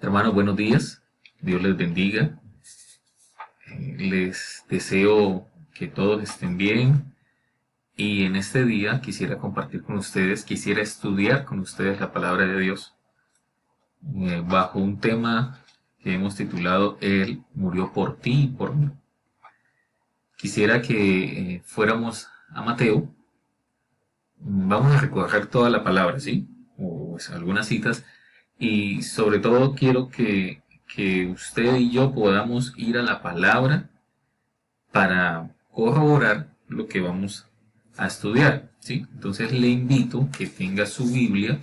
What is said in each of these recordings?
Hermanos, buenos días. Dios les bendiga. Les deseo que todos estén bien. Y en este día quisiera compartir con ustedes, quisiera estudiar con ustedes la palabra de Dios bajo un tema que hemos titulado Él murió por ti y por mí. Quisiera que fuéramos a Mateo. Vamos a recorrer toda la palabra, ¿sí? O pues, algunas citas. Y sobre todo quiero que usted y yo podamos ir a la palabra para corroborar lo que vamos a estudiar, ¿sí? Entonces le invito que tenga su Biblia.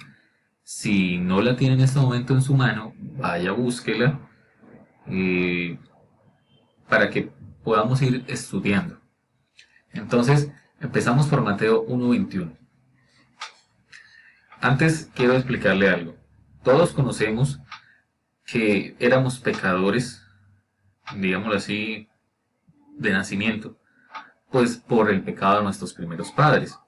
Si no la tiene en este momento en su mano, vaya, búsquela eh, para que podamos ir estudiando. Entonces, empezamos por Mateo 1:21. Antes quiero explicarle algo. Todos conocemos que éramos pecadores, digámoslo así, de nacimiento, pues por el pecado de nuestros primeros padres.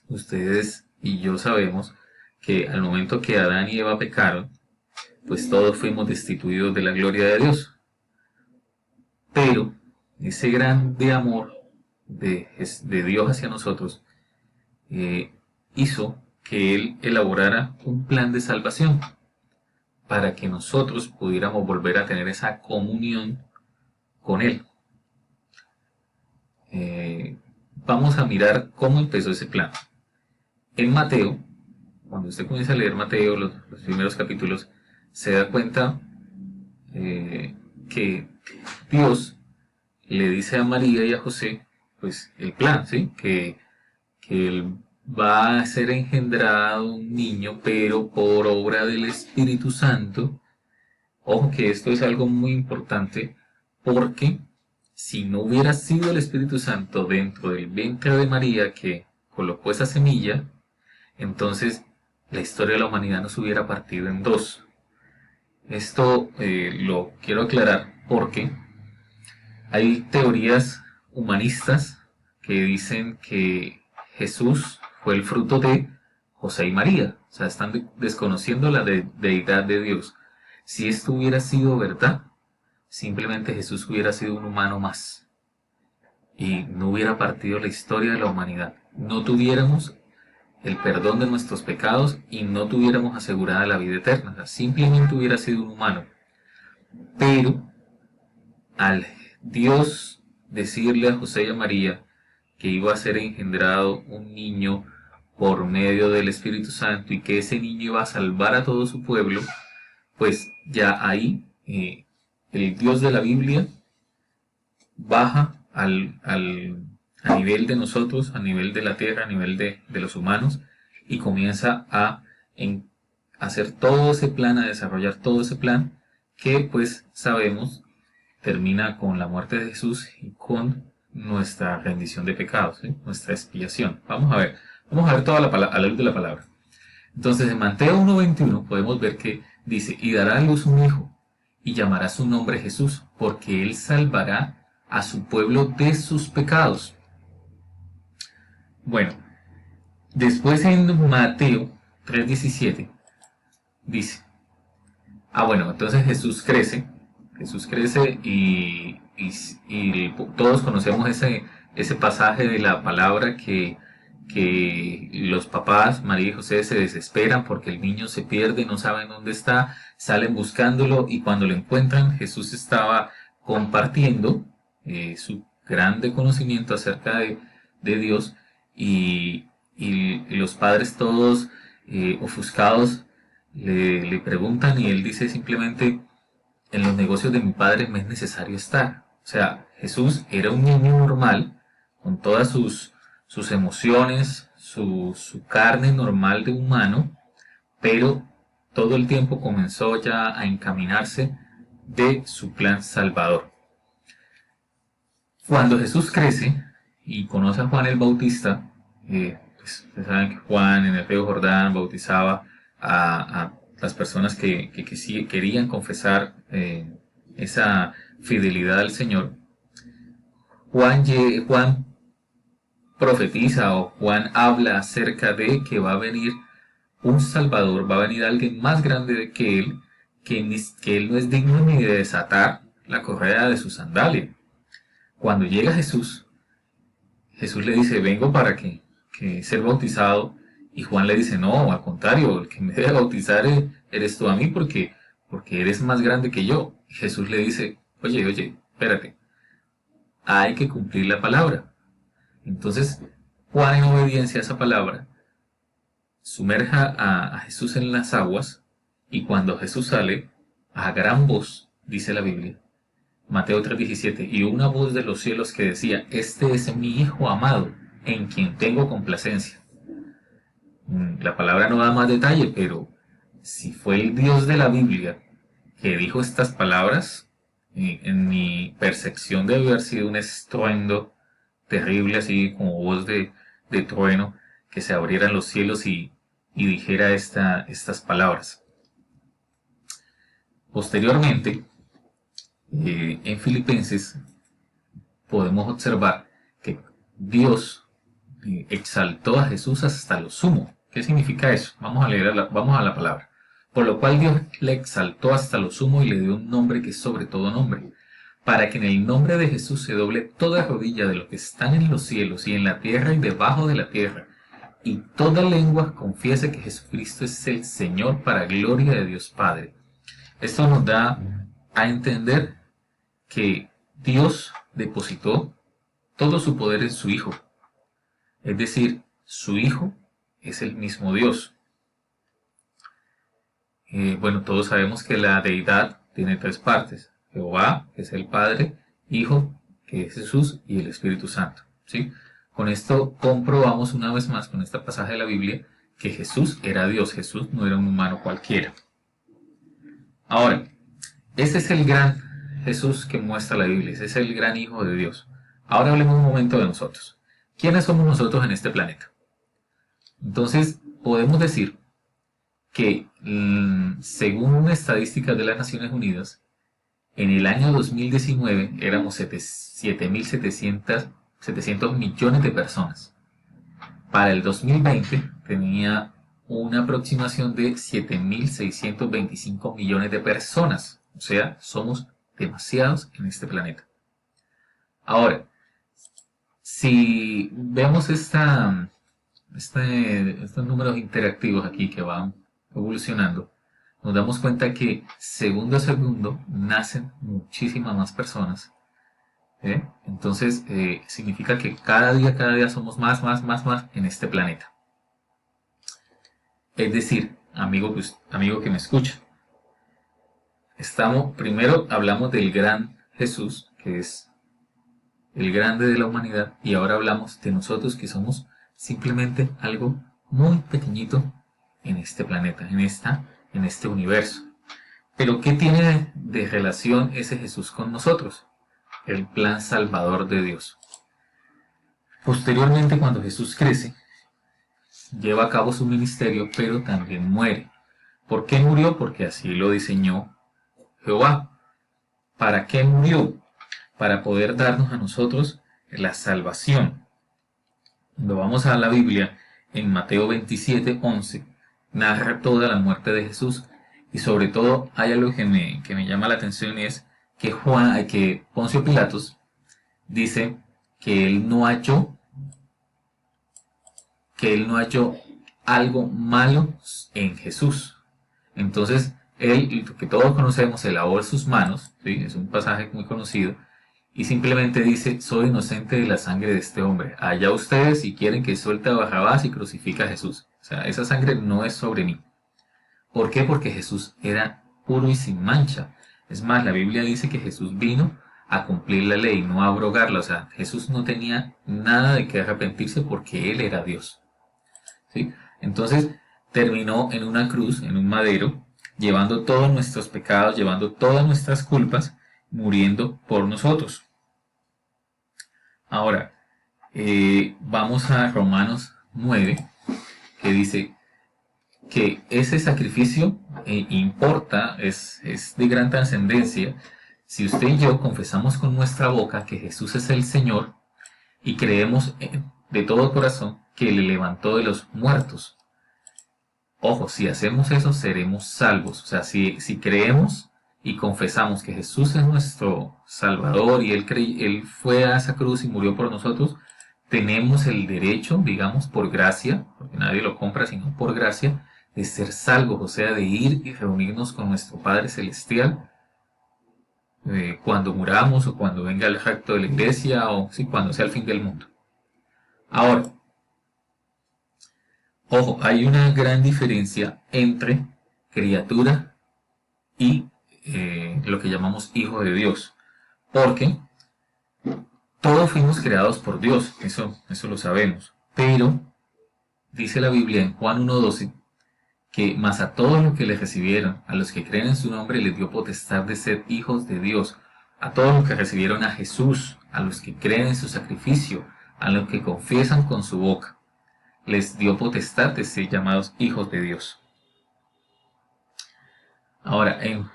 Ustedes y yo sabemos que al momento que Adán y Eva pecaron, pues todos fuimos destituidos de la gloria de Dios. Pero ese grande amor de Dios hacia nosotros hizo que Él elaborara un plan de salvación para que nosotros pudiéramos volver a tener esa comunión con Él. Vamos a mirar cómo empezó ese plan. En Mateo, cuando usted comienza a leer Mateo, los primeros capítulos, se da cuenta que Dios le dice a María y a José, pues el plan, ¿sí? Que él va a ser engendrado un niño, pero por obra del Espíritu Santo. Ojo que esto es algo muy importante, porque si no hubiera sido el Espíritu Santo dentro del vientre de María que colocó esa semilla, entonces la historia de la humanidad no se hubiera partido en dos. Esto lo quiero aclarar porque hay teorías humanistas que dicen que Jesús fue el fruto de José y María. O sea, están desconociendo la deidad de Dios. Si esto hubiera sido verdad, simplemente Jesús hubiera sido un humano más y no hubiera partido la historia de la humanidad. No tuviéramos el perdón de nuestros pecados y no tuviéramos asegurada la vida eterna. O sea, simplemente hubiera sido un humano. Pero al Dios decirle a José y a María que iba a ser engendrado un niño por medio del Espíritu Santo y que ese niño iba a salvar a todo su pueblo, pues ya ahí el Dios de la Biblia baja a nivel de nosotros, a nivel de la tierra, a nivel de los humanos, y comienza a hacer todo ese plan, a desarrollar todo ese plan que pues sabemos termina con la muerte de Jesús y con nuestra rendición de pecados, ¿sí? Nuestra expiación. Vamos a ver toda a la luz de la palabra. Entonces en Mateo 1:21 podemos ver que dice, y dará a luz un hijo, y llamará su nombre Jesús, porque él salvará a su pueblo de sus pecados. Bueno, después en Mateo 3:17 dice, bueno, entonces Jesús crece y todos conocemos ese pasaje de la palabra que los papás, María y José, se desesperan porque el niño se pierde, no saben dónde está, salen buscándolo y cuando lo encuentran, Jesús estaba compartiendo su grande conocimiento acerca de Dios y los padres todos ofuscados le preguntan y él dice simplemente, en los negocios de mi padre me es necesario estar. O sea, Jesús era un niño normal, con todas sus emociones, su carne normal de humano, pero todo el tiempo comenzó ya a encaminarse de su plan salvador. Cuando Jesús crece y conoce a Juan el Bautista, pues ustedes saben que Juan en el río Jordán bautizaba a las personas que sí querían confesar esa fidelidad al Señor. Juan profetiza o Juan habla acerca de que va a venir un Salvador, va a venir alguien más grande que él, que él no es digno ni de desatar la correa de su sandalia. Cuando llega Jesús, Jesús le dice, vengo para que ser bautizado, y Juan le dice, no, al contrario, el que me debe bautizar eres tú a mí porque eres más grande que yo. Y Jesús le dice, oye, espérate, hay que cumplir la palabra. Entonces, Juan, en obediencia a esa palabra, sumerja a Jesús en las aguas, y cuando Jesús sale, a gran voz, dice la Biblia, Mateo 3:17, y una voz de los cielos que decía, este es mi Hijo amado, en quien tengo complacencia. La palabra no da más detalle, pero si fue el Dios de la Biblia que dijo estas palabras, en mi percepción debe haber sido un estruendo terrible, así como voz de trueno, que se abrieran los cielos y dijera estas palabras. Posteriormente, en Filipenses podemos observar que Dios exaltó a Jesús hasta lo sumo. ¿Qué significa eso? Vamos a la palabra. Por lo cual Dios le exaltó hasta lo sumo y le dio un nombre que es sobre todo nombre, para que en el nombre de Jesús se doble toda rodilla de los que están en los cielos y en la tierra y debajo de la tierra, y toda lengua confiese que Jesucristo es el Señor, para gloria de Dios Padre. Esto nos da a entender que Dios depositó todo su poder en su Hijo. Es decir, su Hijo es el mismo Dios. Bueno, todos sabemos que la deidad tiene tres partes. Jehová, que es el Padre, Hijo, que es Jesús, y el Espíritu Santo. ¿Sí? Con esto comprobamos una vez más, con este pasaje de la Biblia, que Jesús era Dios. Jesús no era un humano cualquiera. Ahora, este es el gran Jesús que muestra la Biblia. Ese es el gran Hijo de Dios. Ahora hablemos un momento de nosotros. ¿Quiénes somos nosotros en este planeta? Entonces, podemos decir que, según estadísticas de las Naciones Unidas, en el año 2019 éramos 7.700 millones de personas. Para el 2020 tenía una aproximación de 7.625 millones de personas. O sea, somos demasiados en este planeta. Ahora, si vemos estos números interactivos aquí que van evolucionando, nos damos cuenta que segundo a segundo nacen muchísimas más personas. Entonces, significa que cada día somos más en este planeta. Es decir, amigo que me escucha, primero hablamos del gran Jesús, que es el grande de la humanidad, y ahora hablamos de nosotros, que somos simplemente algo muy pequeñito en este planeta, en este universo. Pero ¿qué tiene de relación ese Jesús con nosotros? El plan salvador de Dios. Posteriormente, cuando Jesús crece, lleva a cabo su ministerio, pero también muere. ¿Por qué murió? Porque así lo diseñó Jehová. ¿Para qué murió? Para poder darnos a nosotros la salvación. Cuando vamos a la Biblia, en Mateo 27:11, narra toda la muerte de Jesús, y sobre todo hay algo que me llama la atención, y es que Poncio Pilatos dice que él no halló algo malo en Jesús. Entonces, él, que todos conocemos, se lavó sus manos, ¿sí? Es un pasaje muy conocido, y simplemente dice, soy inocente de la sangre de este hombre. Allá ustedes si quieren que suelte a Barrabás y crucifique a Jesús. O sea, esa sangre no es sobre mí. ¿Por qué? Porque Jesús era puro y sin mancha. Es más, la Biblia dice que Jesús vino a cumplir la ley, no a abrogarla. O sea, Jesús no tenía nada de qué arrepentirse porque Él era Dios. ¿Sí? Entonces, terminó en una cruz, en un madero, llevando todos nuestros pecados, llevando todas nuestras culpas, muriendo por nosotros. Ahora, vamos a Romanos 9, que dice que ese sacrificio importa, es de gran trascendencia, si usted y yo confesamos con nuestra boca que Jesús es el Señor y creemos de todo corazón que le levantó de los muertos. Ojo, si hacemos eso, seremos salvos. O sea, si creemos y confesamos que Jesús es nuestro Salvador y Él fue a esa cruz y murió por nosotros, tenemos el derecho, digamos, por gracia, porque nadie lo compra sino por gracia, de ser salvos, o sea, de ir y reunirnos con nuestro Padre Celestial cuando muramos o cuando venga el rapto de la iglesia o sí, cuando sea el fin del mundo. Ahora, ojo, hay una gran diferencia entre criatura y lo que llamamos hijo de Dios, porque todos fuimos creados por Dios, eso lo sabemos, pero dice la Biblia en Juan 1:12 que más a todos los que le recibieron, a los que creen en su nombre, les dio potestad de ser hijos de Dios, a todos los que recibieron a Jesús, a los que creen en su sacrificio, a los que confiesan con su boca, les dio potestad de ser llamados hijos de Dios. Ahora, en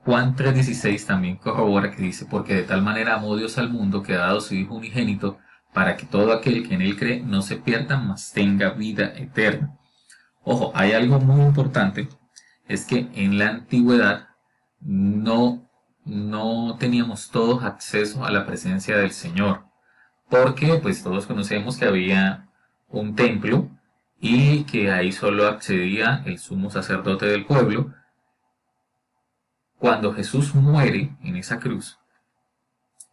Juan 3:16 también corrobora que dice, porque de tal manera amó Dios al mundo que ha dado su Hijo unigénito, para que todo aquel que en él cree no se pierda, mas tenga vida eterna. Ojo, hay algo muy importante, es que en la antigüedad no teníamos todos acceso a la presencia del Señor, porque pues todos conocemos que había un templo y que ahí solo accedía el sumo sacerdote del pueblo. Cuando Jesús muere en esa cruz,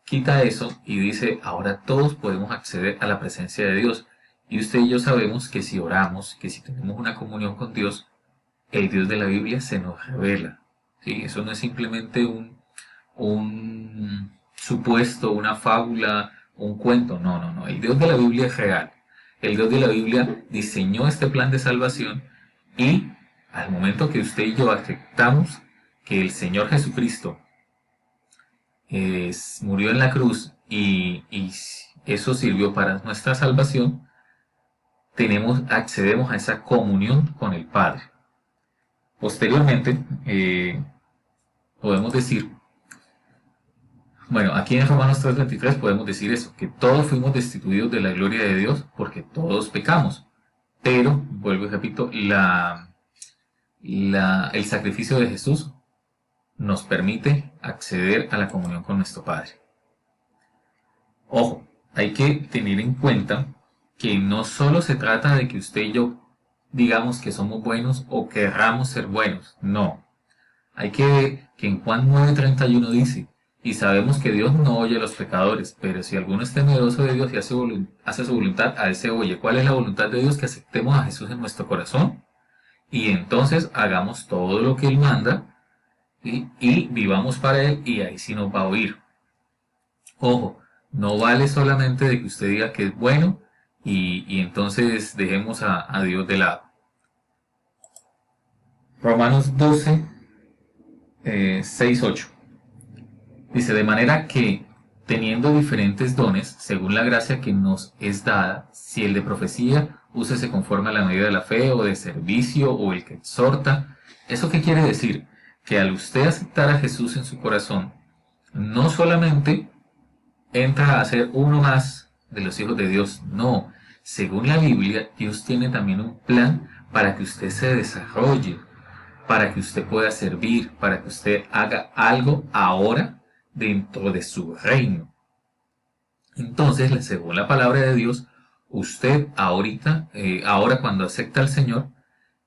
quita eso y dice, ahora todos podemos acceder a la presencia de Dios. Y usted y yo sabemos que si oramos, que si tenemos una comunión con Dios, el Dios de la Biblia se nos revela. ¿Sí? Eso no es simplemente un supuesto, una fábula, un cuento. No, no, no. El Dios de la Biblia es real. El Dios de la Biblia diseñó este plan de salvación y al momento que usted y yo aceptamos que el Señor Jesucristo murió en la cruz y eso sirvió para nuestra salvación, accedemos a esa comunión con el Padre. Posteriormente, podemos decir, bueno, aquí en Romanos 3:23 podemos decir eso, que todos fuimos destituidos de la gloria de Dios porque todos pecamos. Pero, vuelvo y repito, el sacrificio de Jesús nos permite acceder a la comunión con nuestro Padre. Ojo, hay que tener en cuenta que no solo se trata de que usted y yo digamos que somos buenos o querramos ser buenos, no. Hay que ver que en Juan 9:31 dice, y sabemos que Dios no oye a los pecadores, pero si alguno es temeroso de Dios y hace su voluntad, a ese oye. ¿Cuál es la voluntad de Dios? Que aceptemos a Jesús en nuestro corazón y entonces hagamos todo lo que Él manda y vivamos para Él y ahí sí nos va a oír. Ojo, no vale solamente de que usted diga que es bueno y entonces dejemos a Dios de lado. Romanos 12, 6, 8. Dice, de manera que, teniendo diferentes dones, según la gracia que nos es dada, si el de profecía, úsese conforme a la medida de la fe, o de servicio, o el que exhorta. ¿Eso qué quiere decir? Que al usted aceptar a Jesús en su corazón, no solamente entra a ser uno más de los hijos de Dios, no. Según la Biblia, Dios tiene también un plan para que usted se desarrolle, para que usted pueda servir, para que usted haga algo ahora dentro de su reino. Entonces, según la palabra de Dios, usted ahora cuando acepta al Señor,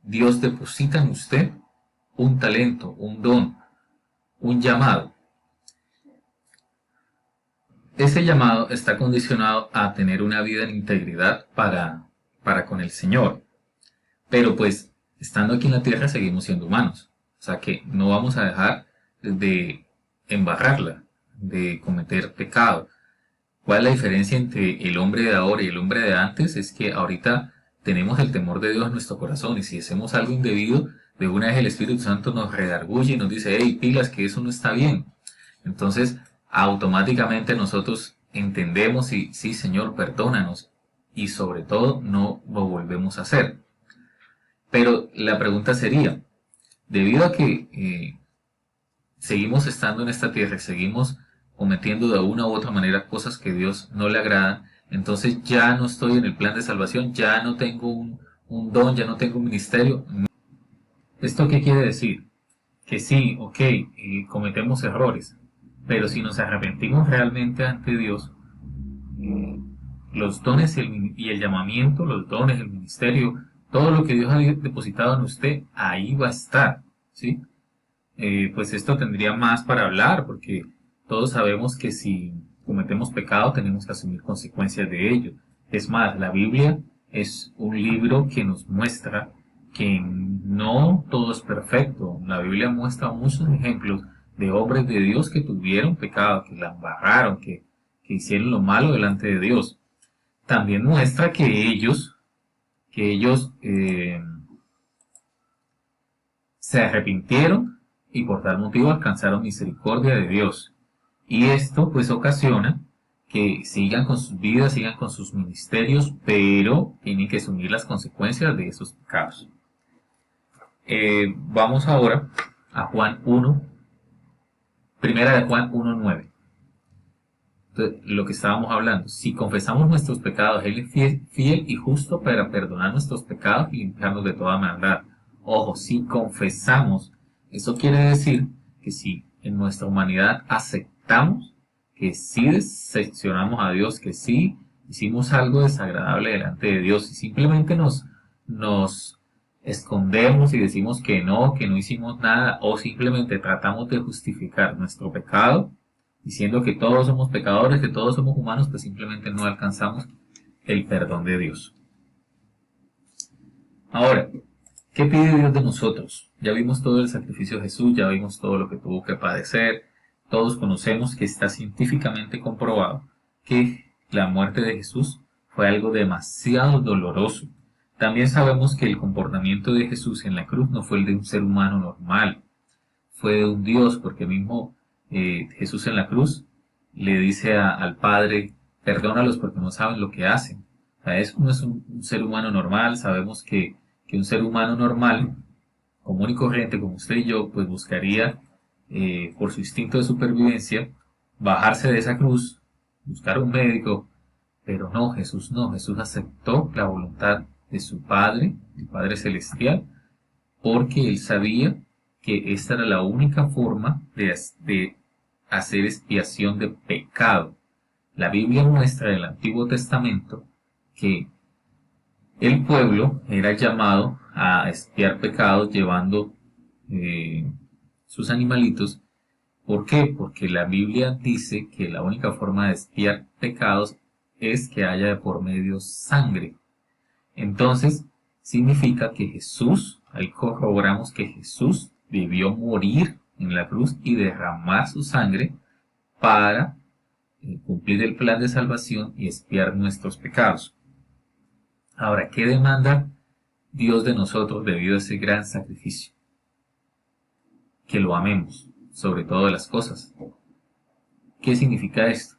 Dios deposita en usted un talento, un don, un llamado. Ese llamado está condicionado a tener una vida en integridad para con el Señor. Pero pues, estando aquí en la tierra seguimos siendo humanos. O sea que no vamos a dejar de embarrarla, de cometer pecado. ¿Cuál es la diferencia entre el hombre de ahora y el hombre de antes? Es que ahorita tenemos el temor de Dios en nuestro corazón y si hacemos algo indebido, de una vez el Espíritu Santo nos redarguye y nos dice, hey, pilas, que eso no está bien. Entonces, automáticamente nosotros entendemos y sí, Señor, perdónanos y sobre todo no lo volvemos a hacer. Pero la pregunta sería, debido a que seguimos estando en esta tierra, seguimos cometiendo de una u otra manera cosas que a Dios no le agradan, entonces ya no estoy en el plan de salvación, ya no tengo un don, ya no tengo un ministerio. ¿Esto qué quiere decir? Que sí, ok, cometemos errores, pero si nos arrepentimos realmente ante Dios, eh, los dones y el llamamiento, los dones, el ministerio, todo lo que Dios ha depositado en usted, ahí va a estar, ¿sí? Pues esto tendría más para hablar, porque todos sabemos que si cometemos pecado tenemos que asumir consecuencias de ello. Es más, la Biblia es un libro que nos muestra que no todo es perfecto. La Biblia muestra muchos ejemplos de hombres de Dios que tuvieron pecado, que la embarraron, que hicieron lo malo delante de Dios. También muestra que ellos se arrepintieron y por tal motivo alcanzaron misericordia de Dios. Y esto pues ocasiona que sigan con sus vidas, sigan con sus ministerios, pero tienen que asumir las consecuencias de esos pecados. Vamos ahora a Juan 1, primera de Juan 1:9. Entonces, lo que estábamos hablando, si confesamos nuestros pecados, Él es fiel y justo para perdonar nuestros pecados y limpiarnos de toda maldad. Ojo, si confesamos, eso quiere decir que si en nuestra humanidad aceptamos que sí decepcionamos a Dios, que sí hicimos algo desagradable delante de Dios y simplemente nos escondemos y decimos que no hicimos nada o simplemente tratamos de justificar nuestro pecado, diciendo que todos somos pecadores, que todos somos humanos, pues simplemente no alcanzamos el perdón de Dios. Ahora, ¿qué pide Dios de nosotros? Ya vimos todo el sacrificio de Jesús, ya vimos todo lo que tuvo que padecer, todos conocemos que está científicamente comprobado que la muerte de Jesús fue algo demasiado doloroso. También sabemos que el comportamiento de Jesús en la cruz no fue el de un ser humano normal, fue de un Dios, porque mismo Jesús en la cruz le dice al Padre, perdónalos porque no saben lo que hacen. O sea, eso no es un ser humano normal, sabemos que un ser humano normal, común y corriente como usted y yo, pues buscaría, por su instinto de supervivencia, bajarse de esa cruz, buscar un médico, pero no, Jesús aceptó la voluntad de su Padre, el Padre Celestial, porque él sabía que esta era la única forma de hacer expiación de pecado. La Biblia muestra en el Antiguo Testamento que el pueblo era llamado a expiar pecados llevando sus animalitos. ¿Por qué? Porque la Biblia dice que la única forma de expiar pecados es que haya de por medio sangre. Entonces, significa que Jesús, ahí corroboramos que Jesús debió morir en la cruz y derramar su sangre para cumplir el plan de salvación y expiar nuestros pecados. Ahora, ¿qué demanda Dios de nosotros debido a ese gran sacrificio? Que lo amemos sobre todas las cosas. ¿Qué significa esto?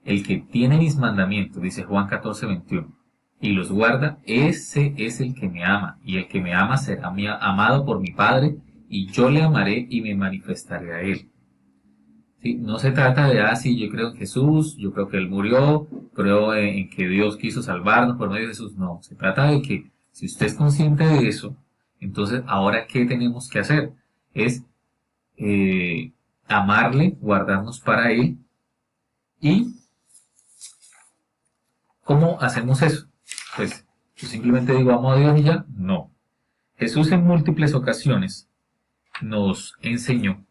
El que tiene mis mandamientos, dice Juan 14:21, y los guarda, ese es el que me ama, y el que me ama será amado por mi Padre, y yo le amaré y me manifestaré a él. ¿Sí? No se trata de, sí, yo creo en Jesús, yo creo que Él murió, creo en que Dios quiso salvarnos por medio de Jesús. No, se trata de que si usted es consciente de eso, entonces ahora ¿qué tenemos que hacer? Es amarle, guardarnos para Él. ¿Y cómo hacemos eso? Pues yo simplemente digo amo a Dios y ya. No. Jesús en múltiples ocasiones nos enseñó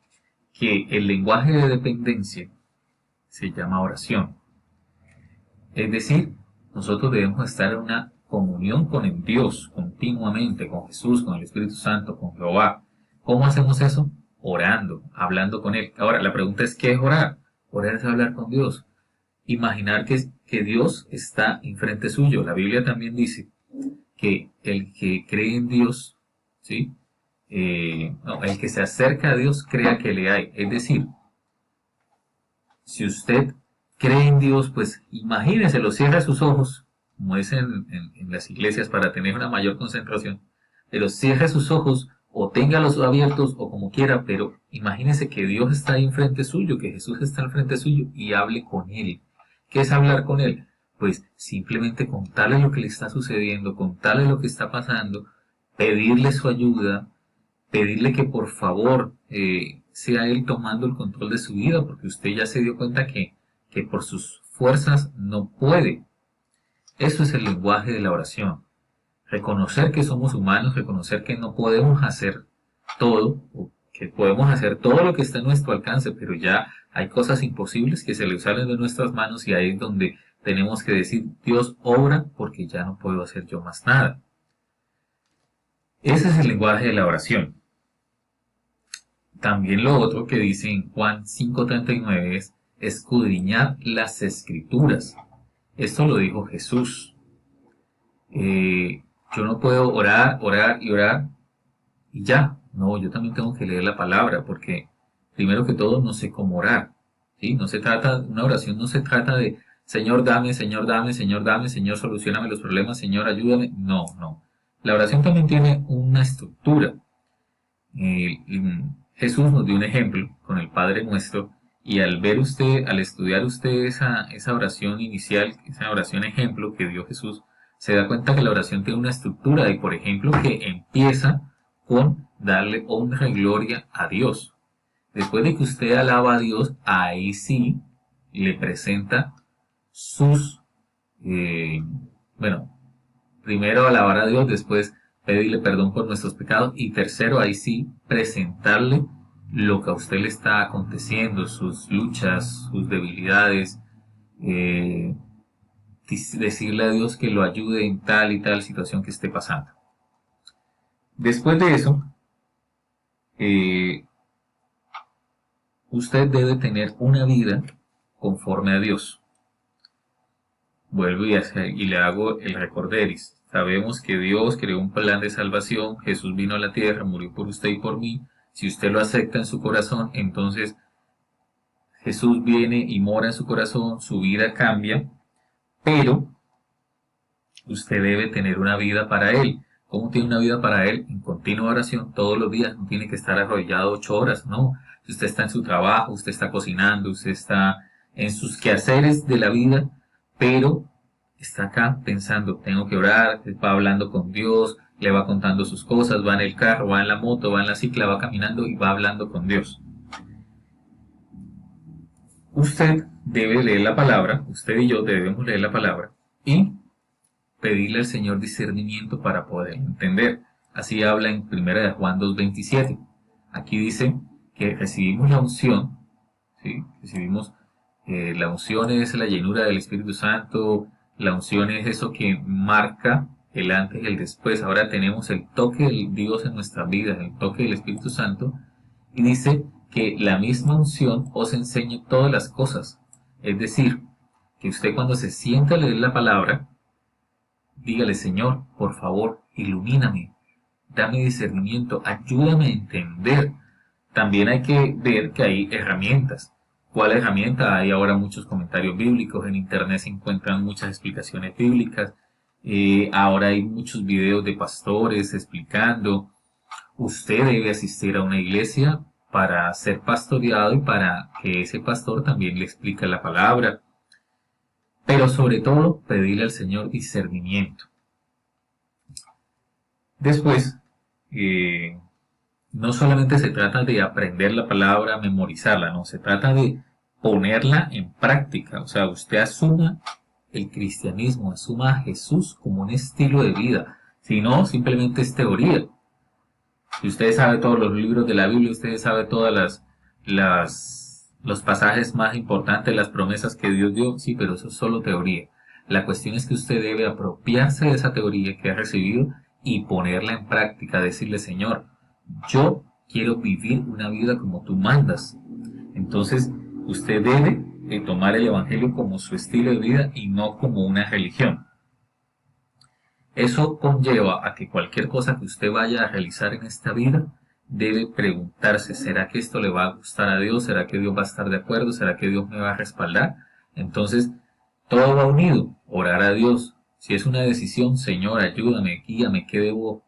que el lenguaje de dependencia se llama oración. Es decir, nosotros debemos estar en una comunión con el Dios continuamente, con Jesús, con el Espíritu Santo, con Jehová. ¿Cómo hacemos eso? Orando, hablando con Él. Ahora, la pregunta es, ¿qué es orar? Orar es hablar con Dios. Imaginar que Dios está enfrente suyo. La Biblia también dice que el que cree en Dios, ¿sí? El que se acerca a Dios crea que le hay. Es decir, si usted cree en Dios, pues imagínese, lo cierra sus ojos, como es en las iglesias para tener una mayor concentración, pero cierre sus ojos o téngalos abiertos o como quiera, pero imagínese que Dios está ahí enfrente suyo, que Jesús está al frente suyo y hable con Él. ¿Qué es hablar con Él? Pues simplemente contarle lo que le está sucediendo, contarle lo que está pasando, pedirle su ayuda, pedirle que por favor sea Él tomando el control de su vida, porque usted ya se dio cuenta que por sus fuerzas no puede. Eso es el lenguaje de la oración. Reconocer que somos humanos, reconocer que no podemos hacer todo, o que podemos hacer todo lo que está a nuestro alcance, pero ya hay cosas imposibles que se le salen de nuestras manos y ahí es donde tenemos que decir, Dios obra porque ya no puedo hacer yo más nada. Ese es el lenguaje de la oración. También lo otro que dice en Juan 5:39 es escudriñad las escrituras. Esto lo dijo Jesús. Yo no puedo orar, orar y orar y ya. No, yo también tengo que leer la palabra porque primero que todo no sé cómo orar. ¿Sí? No se trata, una oración no se trata de Señor dame, Señor dame, Señor dame, Señor solucioname los problemas, Señor ayúdame. No, no. La oración también tiene una estructura. Jesús nos dio un ejemplo con el Padre Nuestro y al ver usted, al estudiar usted esa oración inicial, esa oración ejemplo que dio Jesús, se da cuenta que la oración tiene una estructura y por ejemplo que empieza con darle honra y gloria a Dios. Después de que usted alaba a Dios, ahí sí le presenta sus, eh, bueno, primero alabar a Dios, después pedirle perdón por nuestros pecados y tercero, ahí sí, presentarle lo que a usted le está aconteciendo, sus luchas, sus debilidades, eh, decirle a Dios que lo ayude en tal y tal situación que esté pasando. Después de eso, usted debe tener una vida conforme a Dios. Vuelvo y le hago el recorderis. Sabemos que Dios creó un plan de salvación, Jesús vino a la tierra, murió por usted y por mí. Si usted lo acepta en su corazón, entonces Jesús viene y mora en su corazón, su vida cambia, pero usted debe tener una vida para Él. ¿Cómo tiene una vida para Él? En continua oración todos los días, no tiene que estar arrollado 8 horas, no. Si usted está en su trabajo, usted está cocinando, usted está en sus quehaceres de la vida, pero está acá pensando, tengo que orar, va hablando con Dios, le va contando sus cosas, va en el carro, va en la moto, va en la cicla, va caminando y va hablando con Dios. Usted debe leer la palabra, usted y yo debemos leer la palabra y pedirle al Señor discernimiento para poder entender. Así habla en 1 Juan 2:27. Aquí dice que recibimos la unción, ¿sí? Recibimos la unción es la llenura del Espíritu Santo, la unción es eso que marca el antes y el después. Ahora tenemos el toque de Dios en nuestras vidas, el toque del Espíritu Santo, y dice que la misma unción os enseñe todas las cosas. Es decir, que usted cuando se sienta a leer la palabra, dígale, Señor, por favor, ilumíname, dame discernimiento, ayúdame a entender. También hay que ver que hay herramientas. ¿Cuál herramienta? Hay ahora muchos comentarios bíblicos, en internet se encuentran muchas explicaciones bíblicas, ahora hay muchos videos de pastores explicando. Usted debe asistir a una iglesia para ser pastoreado y para que ese pastor también le explique la palabra. Pero sobre todo, pedirle al Señor discernimiento. Después, no solamente se trata de aprender la palabra, memorizarla, no, se trata de ponerla en práctica. O sea, usted asuma el cristianismo, asuma a Jesús como un estilo de vida. Si no, simplemente es teoría. Si usted sabe todos los libros de la Biblia, usted sabe todas los pasajes más importantes, las promesas que Dios dio, sí, pero eso es solo teoría. La cuestión es que usted debe apropiarse de esa teoría que ha recibido y ponerla en práctica, decirle, Señor, yo quiero vivir una vida como tú mandas. Entonces, usted debe tomar el Evangelio como su estilo de vida y no como una religión. Eso conlleva a que cualquier cosa que usted vaya a realizar en esta vida, debe preguntarse, ¿será que esto le va a gustar a Dios? ¿Será que Dios va a estar de acuerdo? ¿Será que Dios me va a respaldar? Entonces, todo va unido. Orar a Dios. Si es una decisión, Señor, ayúdame, guíame, ¿qué debo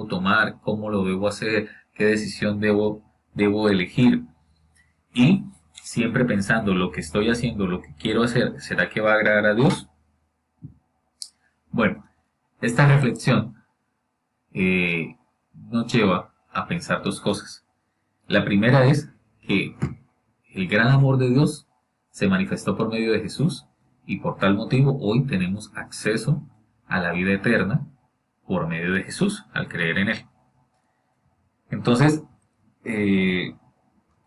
tomar? ¿Cómo lo debo hacer? ¿Qué decisión debo elegir? Y siempre pensando, lo que estoy haciendo, lo que quiero hacer, ¿será que va a agradar a Dios? Bueno, esta reflexión nos lleva a pensar dos cosas. La primera es que el gran amor de Dios se manifestó por medio de Jesús y por tal motivo hoy tenemos acceso a la vida eterna por medio de Jesús, al creer en Él. Entonces,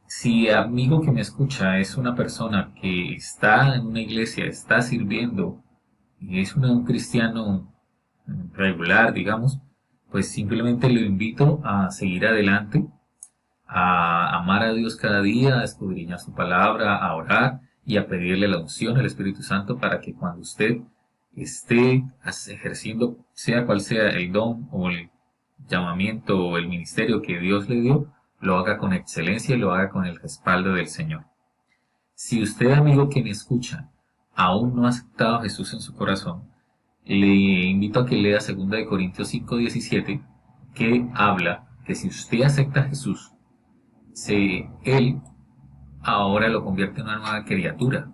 si amigo que me escucha es una persona que está en una iglesia, está sirviendo y es un cristiano regular, digamos, pues simplemente lo invito a seguir adelante, a amar a Dios cada día, a escudriñar su palabra, a orar y a pedirle la unción al Espíritu Santo para que cuando usted esté ejerciendo, sea cual sea el don o el llamamiento o el ministerio que Dios le dio, lo haga con excelencia y lo haga con el respaldo del Señor. Si usted, amigo que me escucha, aún no ha aceptado a Jesús en su corazón, le invito a que lea 2 Corintios 5:17, que habla que si usted acepta a Jesús, Él ahora lo convierte en una nueva criatura.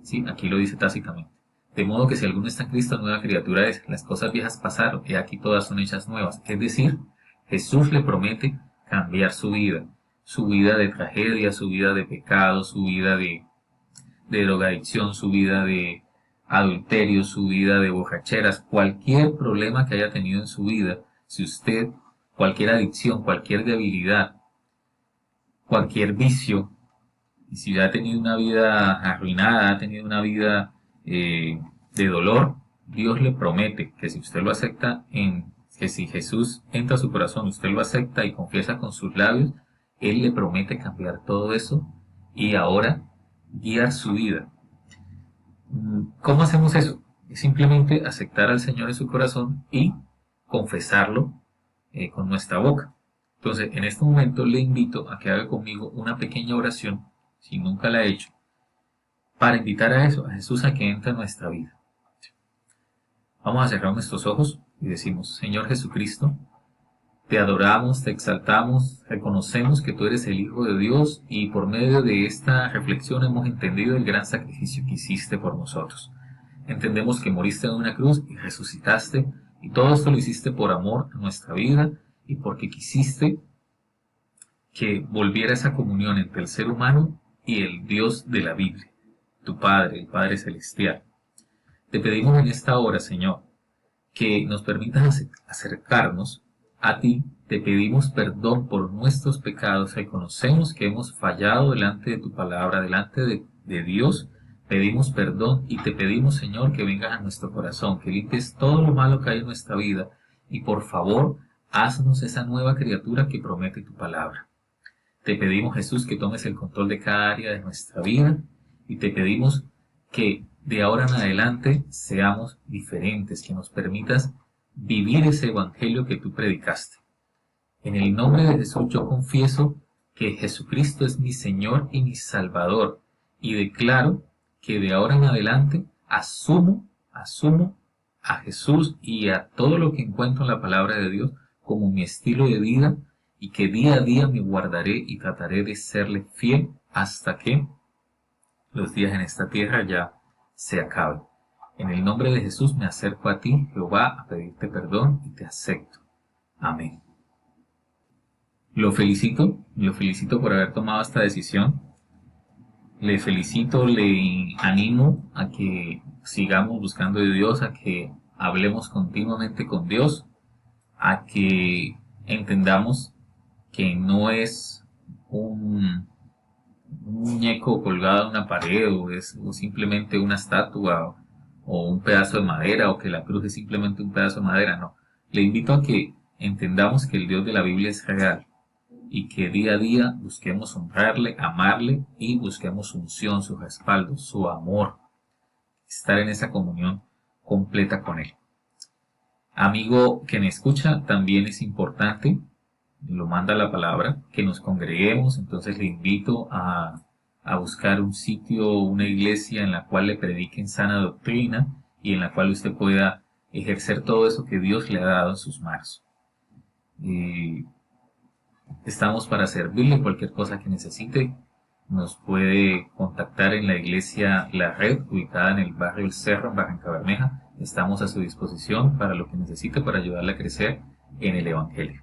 ¿Sí? Aquí lo dice tácitamente. De modo que si alguno está en Cristo, nueva criatura es. Las cosas viejas pasaron, y aquí todas son hechas nuevas. Es decir, Jesús le promete cambiar su vida de tragedia, su vida de pecado, su vida de drogadicción, su vida de adulterio, su vida de borracheras, cualquier problema que haya tenido en su vida, si usted, cualquier adicción, cualquier debilidad, cualquier vicio, y si ha tenido una vida arruinada, ha tenido una vida de dolor, Dios le promete que si usted lo acepta, que si Jesús entra a su corazón, usted lo acepta y confiesa con sus labios, Él le promete cambiar todo eso y ahora guiar su vida. ¿Cómo hacemos eso? Es simplemente aceptar al Señor en su corazón y confesarlo con nuestra boca. Entonces, en este momento le invito a que haga conmigo una pequeña oración, si nunca la ha hecho, para invitar a eso, a Jesús a que entre en nuestra vida. Vamos a cerrar nuestros ojos y decimos: Señor Jesucristo, te adoramos, te exaltamos, reconocemos que tú eres el Hijo de Dios y por medio de esta reflexión hemos entendido el gran sacrificio que hiciste por nosotros. Entendemos que moriste en una cruz y resucitaste, y todo esto lo hiciste por amor a nuestra vida y porque quisiste que volviera esa comunión entre el ser humano y el Dios de la Biblia, tu Padre, el Padre Celestial. Te pedimos en esta hora, Señor, que nos permitas acercarnos a ti. Te pedimos perdón por nuestros pecados, reconocemos que hemos fallado delante de tu palabra, delante de Dios. Pedimos perdón y te pedimos, Señor, que vengas a nuestro corazón, que limpies todo lo malo que hay en nuestra vida y por favor, haznos esa nueva criatura que promete tu palabra. Te pedimos, Jesús, que tomes el control de cada área de nuestra vida y te pedimos que de ahora en adelante seamos diferentes, que nos permitas vivir ese evangelio que tú predicaste. En el nombre de Jesús yo confieso que Jesucristo es mi Señor y mi Salvador y declaro que de ahora en adelante asumo a Jesús y a todo lo que encuentro en la palabra de Dios como mi estilo de vida y que día a día me guardaré y trataré de serle fiel hasta que los días en esta tierra ya se acaben. En el nombre de Jesús me acerco a ti, Jehová, a pedirte perdón y te acepto. Amén. Lo felicito por haber tomado esta decisión. Le felicito, le animo a que sigamos buscando de Dios, a que hablemos continuamente con Dios, a que entendamos que no es un muñeco colgado en una pared o simplemente una estatua o un pedazo de madera o que la cruz es simplemente un pedazo de madera, no. Le invito a que entendamos que el Dios de la Biblia es real y que día a día busquemos honrarle, amarle y busquemos su unción, su respaldo, su amor, estar en esa comunión completa con Él. Amigo que me escucha, también es importante, lo manda la palabra, que nos congreguemos. Entonces le invito a buscar un sitio, una iglesia en la cual le prediquen sana doctrina y en la cual usted pueda ejercer todo eso que Dios le ha dado en sus manos. Estamos para servirle. Cualquier cosa que necesite nos puede contactar en la iglesia La Red, ubicada en el barrio El Cerro, en Barrancabermeja. Estamos a su disposición para lo que necesite, para ayudarle a crecer en el Evangelio.